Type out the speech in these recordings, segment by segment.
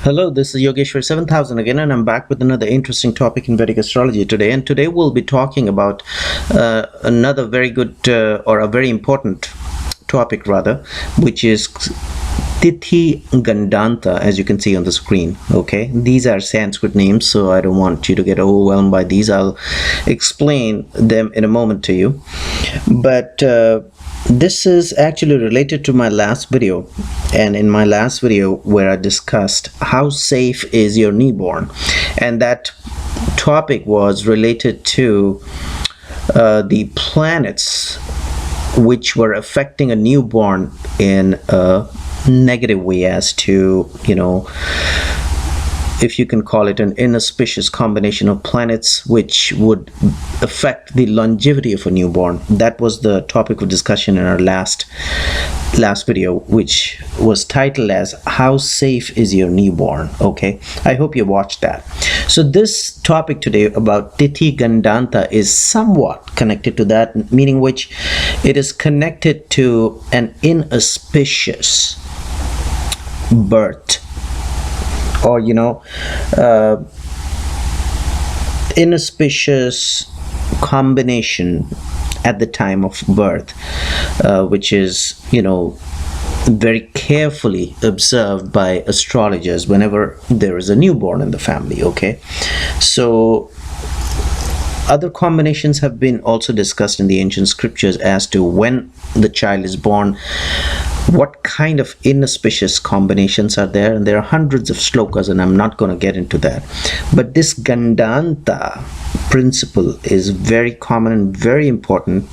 Hello, this is Yogeshwar 7000 again, and I'm back with another interesting topic in Vedic astrology today. And today we'll be talking about another very good or a very important topic, rather, which is Tithi Gandanta, as you can see on the screen. Okay, these are Sanskrit names, so I don't want you to get overwhelmed by these. I'll explain them in a moment to you. But this is actually related to my last video, and in my last video where I discussed how safe is your newborn, and that topic was related to the planets which were affecting a newborn in a negative way, as to, if you can call it an inauspicious combination of planets which would affect the longevity of a newborn. That was the topic of discussion in our last video, which was titled as How Safe is Your Newborn? Okay, I hope you watched that. So this topic today about Tithi Gandanta is somewhat connected to that, meaning which it is connected to an inauspicious birth, or inauspicious combination at the time of birth, which is very carefully observed by astrologers whenever there is a newborn in the family. Okay, so other combinations have been also discussed in the ancient scriptures as to when the child is born, what kind of inauspicious combinations are there, and there are hundreds of shlokas, and I'm not going to get into that. But this Gandanta principle is very common and very important,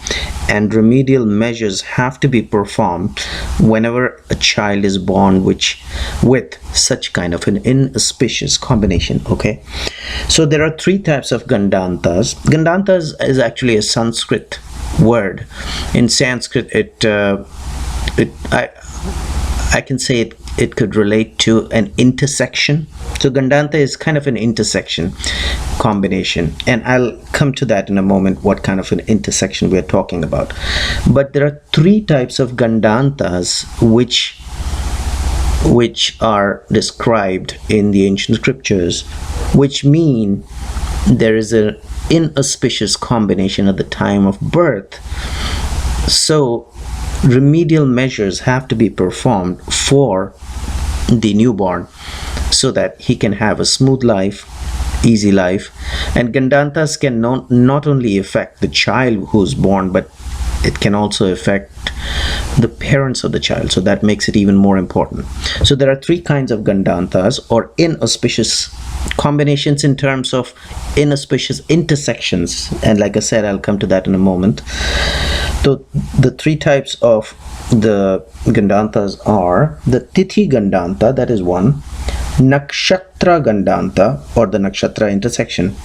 and remedial measures have to be performed whenever a child is born with such kind of an inauspicious combination. Okay, so there are three types of Gandantas. Gandantas is actually a Sanskrit word. In Sanskrit, I can say it could relate to an intersection. So Gandanta is kind of an intersection combination, and I'll come to that in a moment, what kind of an intersection we're talking about. But there are three types of Gandantas which are described in the ancient scriptures, which mean there is an inauspicious combination at the time of birth. So remedial measures have to be performed for the newborn so that he can have a smooth life, easy life. And Gandantas can not only affect the child who's born, but it can also affect the parents of the child. So that makes it even more important. So there are three kinds of Gandantas, or inauspicious combinations, in terms of inauspicious intersections. And like I said, I'll come to that in a moment. So the three types of the Gandantas are the Tithi Gandanta, that is one; Nakshatra Gandanta, or the Nakshatra intersection,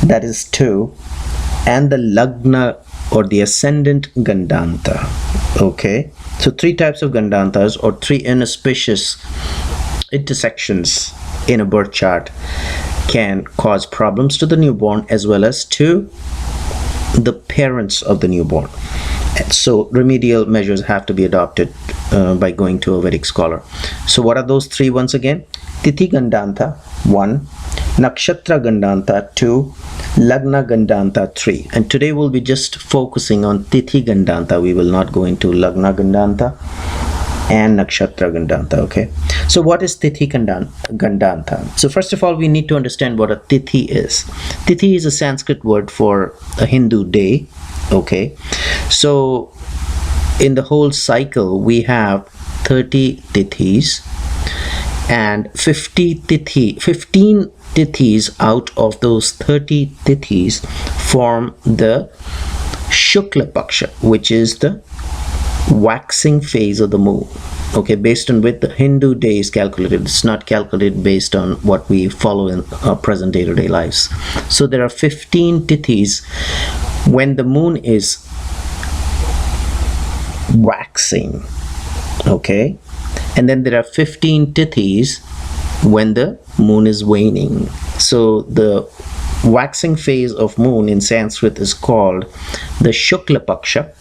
that is two; and the Lagna, or the ascendant Gandanta. Okay, so three types of Gandantas, or three inauspicious intersections in a birth chart, can cause problems to the newborn as well as to the parents of the newborn. So remedial measures have to be adopted by going to a Vedic scholar. So what are those three once again? Tithi Gandanta 1, Nakshatra Gandanta 2, Lagna Gandanta 3. And today we'll be just focusing on Tithi Gandanta. We will not go into Lagna Gandanta and Nakshatra Gandanta. Okay, so what is Tithi Gandanta? So first of all, we need to understand what a Tithi is. Tithi is a Sanskrit word for a Hindu day. Okay, so in the whole cycle we have 30 Tithis, and 15 Tithis out of those 30 Tithis form the Shukla Paksha, which is the waxing phase of the moon. Okay, based on which the Hindu day is calculated. It's not calculated based on what we follow in our present day-to-day lives. So there are 15 Tithis when the moon is waxing. Okay, and then there are 15 Tithis when the moon is waning. So the waxing phase of moon in Sanskrit is called the Shukla Paksha,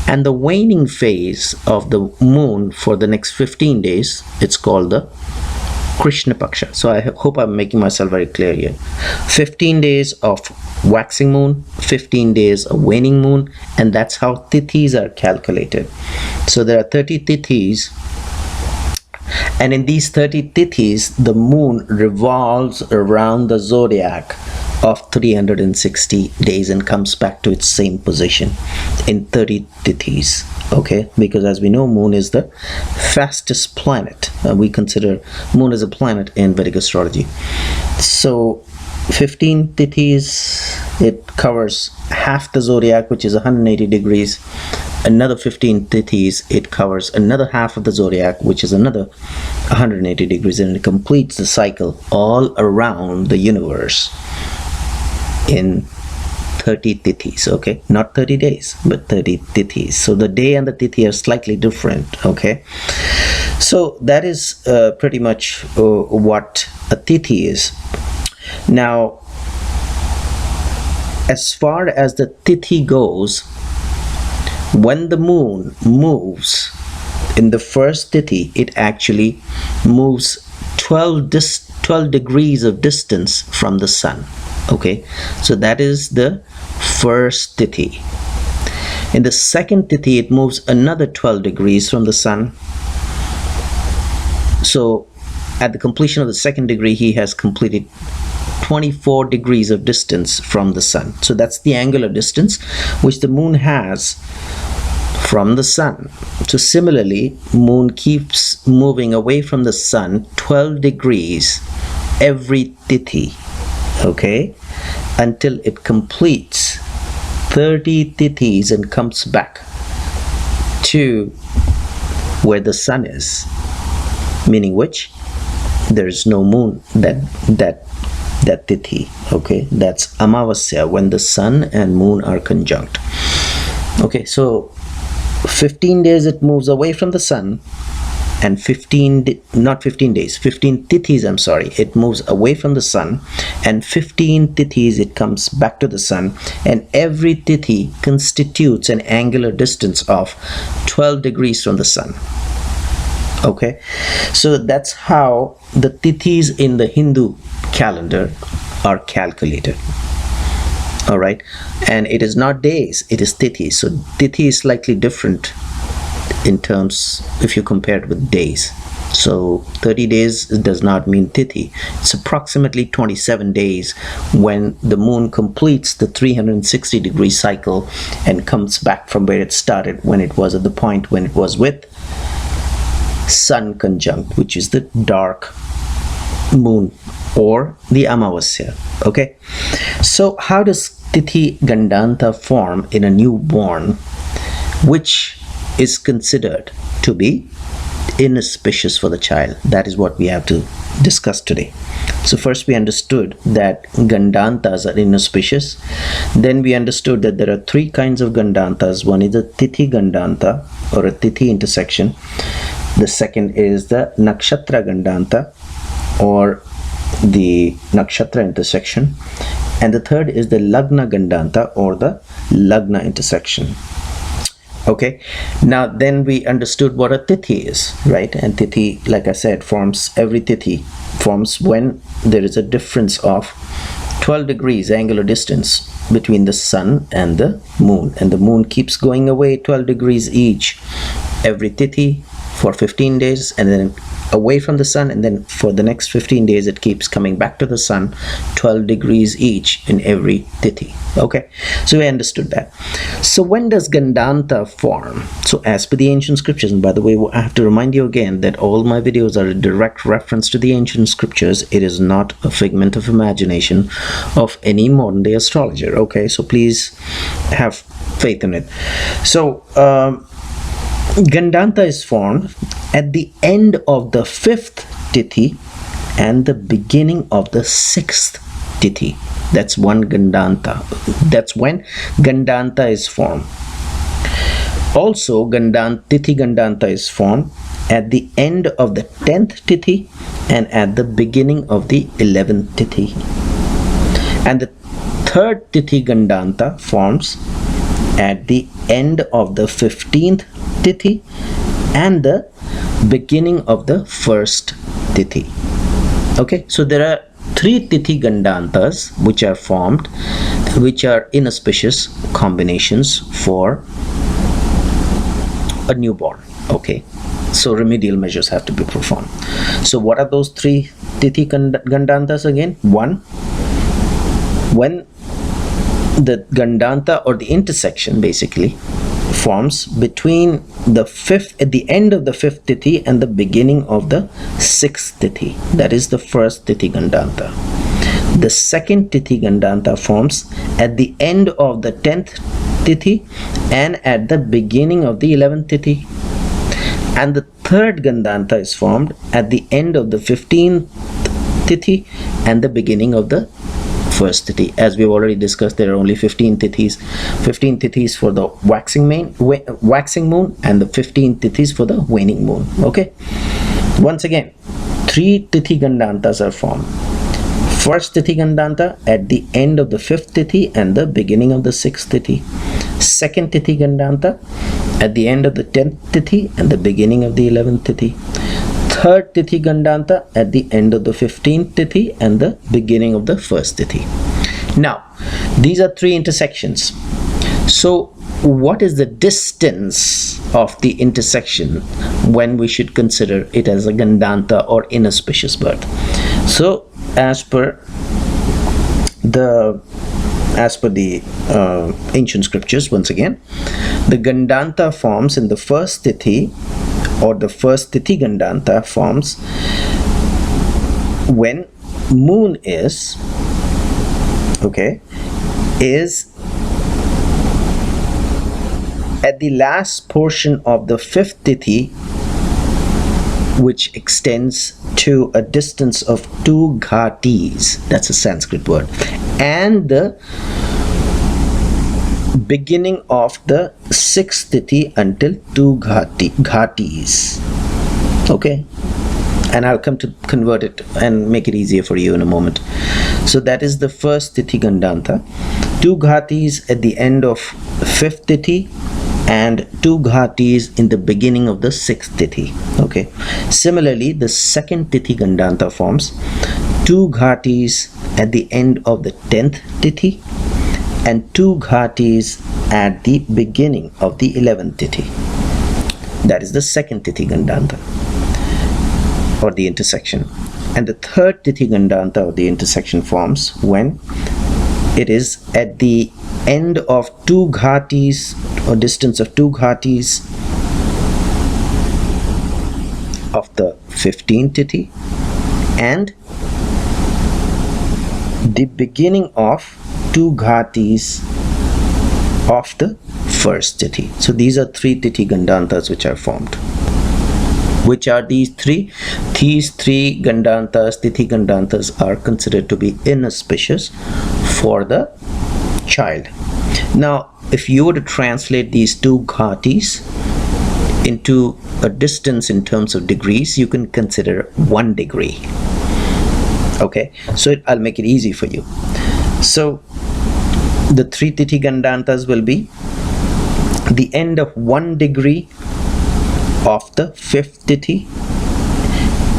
and the waning phase of the moon for the next 15 days, it's called the Krishna Paksha. So I hope I'm making myself very clear here. 15 days of waxing moon, 15 days of waning moon, and that's how tithis are calculated. So there are 30 tithis, and in these 30 tithis, the moon revolves around the zodiac of 360 days and comes back to its same position in 30 tithis. Okay, because as we know, moon is the fastest planet. We consider moon as a planet in Vedic astrology. So 15 tithis, it covers half the zodiac, which is 180 degrees. Another 15 tithis, it covers another half of the zodiac, which is another 180 degrees, and it completes the cycle all around the universe in 30 tithis. Okay, not 30 days, but 30 tithis. So the day and the tithi are slightly different. Okay, so that is pretty much what a tithi is. Now, as far as the tithi goes, when the moon moves in the first tithi, it actually moves 12 degrees of distance from the sun. Okay, so that is the first tithi. In the second tithi, it moves another 12 degrees from the sun. So at the completion of the second degree, he has completed 24 degrees of distance from the sun. So that's the angular distance which the moon has from the sun. So similarly, moon keeps moving away from the sun 12 degrees every tithi. Okay, until it completes 30 tithis and comes back to where the sun is, meaning which there is no moon that tithi. Okay, that's Amavasya, when the sun and moon are conjunct. Okay, so 15 days it moves away from the sun, and 15 tithis, I'm sorry, it moves away from the sun, and 15 tithis it comes back to the sun, and every tithi constitutes an angular distance of 12 degrees from the sun. Okay, so that's how the tithis in the Hindu calendar are calculated. All right, and it is not days, it is tithis. So tithi is slightly different in terms if you compare it with days. So 30 days does not mean tithi. It's approximately 27 days when the moon completes the 360 degree cycle and comes back from where it started, when it was at the point when it was with sun conjunct, which is the dark moon or the Amavasya. Okay, so how does Tithi Gandanta form in a newborn, which is considered to be inauspicious for the child? That is what we have to discuss today. So first we understood that Gandantas are inauspicious. Then we understood that there are three kinds of Gandantas. One is a Tithi Gandanta, or a Tithi intersection. The second is the Nakshatra Gandanta, or the Nakshatra intersection. And the third is the Lagna Gandanta, or the Lagna intersection. Okay, now then we understood what a tithi is, right? And tithi, like I said, every tithi forms when there is a difference of 12 degrees angular distance between the sun and the moon, and the moon keeps going away 12 degrees each every tithi for 15 days, and then away from the sun, and then for the next 15 days it keeps coming back to the sun 12 degrees each in every tithi. Okay, so we understood that. So when does Gandanta form? So as per the ancient scriptures, and by the way, I have to remind you again that all my videos are a direct reference to the ancient scriptures. It is not a figment of imagination of any modern day astrologer. Okay, so please have faith in it. So Gandanta is formed at the end of the 5th tithi and the beginning of the 6th tithi. That's one Gandanta. That's when Gandanta is formed. Also, Tithi Gandanta is formed at the end of the 10th tithi and at the beginning of the 11th tithi. And the 3rd Tithi Gandanta forms at the end of the 15th tithi and the beginning of the 1st tithi. Okay, so there are 3 Tithi Gandantas which are formed, which are inauspicious combinations for a newborn. Okay, so remedial measures have to be performed. So what are those 3 Tithi Gandantas again? 1, when the Gandanta, or the intersection basically, forms between the 5th, at the end of the 5th Tithi and the beginning of the 6th Tithi. That is the first Tithi Gandanta. The second Tithi Gandanta forms at the end of the 10th Tithi and at the beginning of the 11th Tithi. And the third Gandanta is formed at the end of the 15th Tithi and the beginning of the first Tithi. As we've already discussed, there are only 15 Tithis for the waxing moon and the 15 Tithis for the waning moon. Okay, once again, 3 Tithi Gandantas are formed. First Tithi Gandanta at the end of the 5th Tithi and the beginning of the 6th Tithi. Second Tithi Gandanta at the end of the 10th Tithi and the beginning of the 11th Tithi. Third Tithi Gandanta at the end of the 15th Tithi and the beginning of the first Tithi. Now, these are 3 intersections. So, what is the distance of the intersection when we should consider it as a Gandanta or inauspicious birth? So, as per the ancient scriptures, once again, the Gandanta forms in the first Tithi, or the first Tithi Gandanta forms when moon is at the last portion of the 5th Tithi, which extends to a distance of 2 ghatis. That's a Sanskrit word. And the beginning of the 6th Tithi until 2 ghatis. Okay, and I'll come to convert it and make it easier for you in a moment. So that is the first Tithi Gandanta. 2 ghatis at the end of 5th Tithi and 2 ghatis in the beginning of the 6th Tithi. Okay, similarly, the second Tithi Gandanta forms 2 ghatis at the end of the 10th Tithi and 2 ghatis at the beginning of the 11th Tithi. That is the second Tithi Gandanta, or the intersection. And the third Tithi Gandanta, or the intersection, forms when it is at the end of 2 ghatis, or distance of 2 ghatis of the 15th Tithi and the beginning of 2 ghatis of the first Tithi. So these are 3 Tithi Gandantas which are formed. Which are these 3? These 3 Gandantas, Tithi Gandantas, are considered to be inauspicious for the child. Now, if you were to translate these 2 ghatis into a distance in terms of degrees, you can consider 1 degree. Okay, so I'll make it easy for you. So the 3 Tithi Gandantas will be the end of 1 degree of the 5th Tithi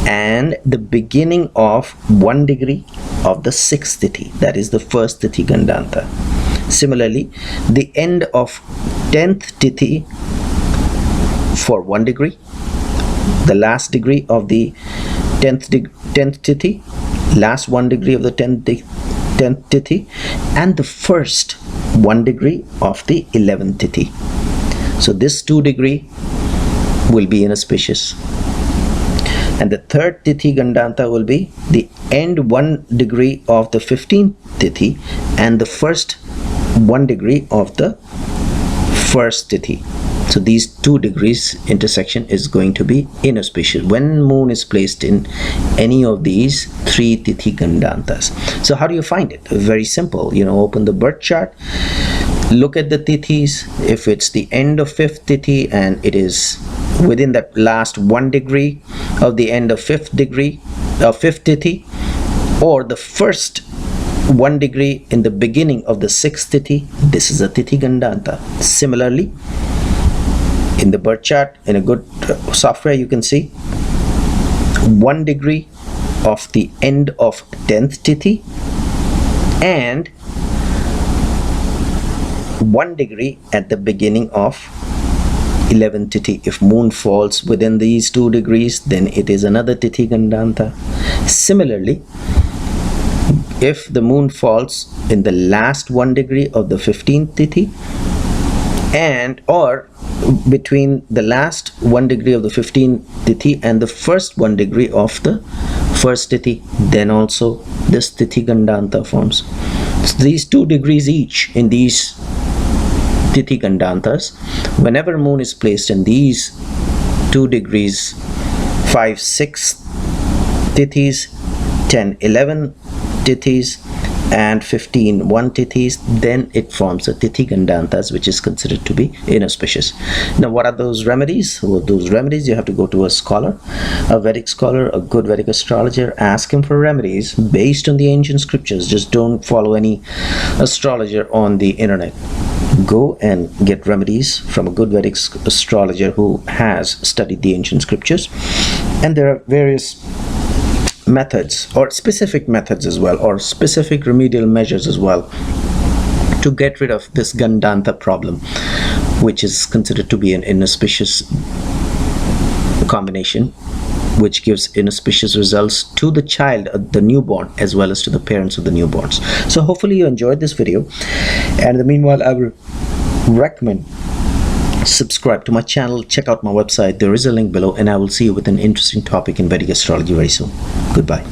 and the beginning of 1 degree of the 6th Tithi. That is the first Tithi Gandanta. Similarly, the end of 10th Tithi for 1 degree, the last degree of the 10th Tithi, last 1 degree of the 10th Tithi, and the first 1 degree of the 11th Tithi. So this 2 degree will be inauspicious. And the third Tithi Gandanta will be the end 1 degree of the 15th Tithi and the first 1 degree of the first Tithi. So these 2 degrees intersection is going to be inauspicious when moon is placed in any of these 3 Tithi Gandantas. So how do you find it? Very simple. Open the birth chart, look at the Tithis. If it's the end of 5th Tithi and it is within that last 1 degree of the end of 5th Tithi, or the first 1 degree in the beginning of the 6th Tithi, this is a Tithi Gandanta. Similarly, in the birth chart, in a good software, you can see 1 degree of the end of 10th Tithi and 1 degree at the beginning of 11th Tithi. If moon falls within these 2 degrees, then it is another Tithi Gandanta. Similarly, if the moon falls in the last 1 degree of the 15th Tithi and or between the last 1 degree of the 15th Tithi and the first 1 degree of the first Tithi, then also this Tithi Gandanta forms. So these 2 degrees each in these Tithi Gandantas, whenever moon is placed in these 2 degrees, 5, 6 Tithis, 10, 11 Tithis and 15, 1 Tithis, then it forms a Tithi Gandantas, which is considered to be inauspicious. Now, what are those remedies? Well, those remedies, you have to go to a scholar, a Vedic scholar, a good Vedic astrologer, ask him for remedies based on the ancient scriptures. Just don't follow any astrologer on the internet. Go and get remedies from a good Vedic astrologer who has studied the ancient scriptures. And there are various methods or specific methods as well, or specific remedial measures as well, to get rid of this Gandanta problem, which is considered to be an inauspicious combination, which gives inauspicious results to the child, the newborn, as well as to the parents of the newborns. So hopefully you enjoyed this video, and in the meanwhile I will recommend subscribe to my channel, check out my website, there is a link below, and I will see you with an interesting topic in Vedic astrology very soon. Goodbye.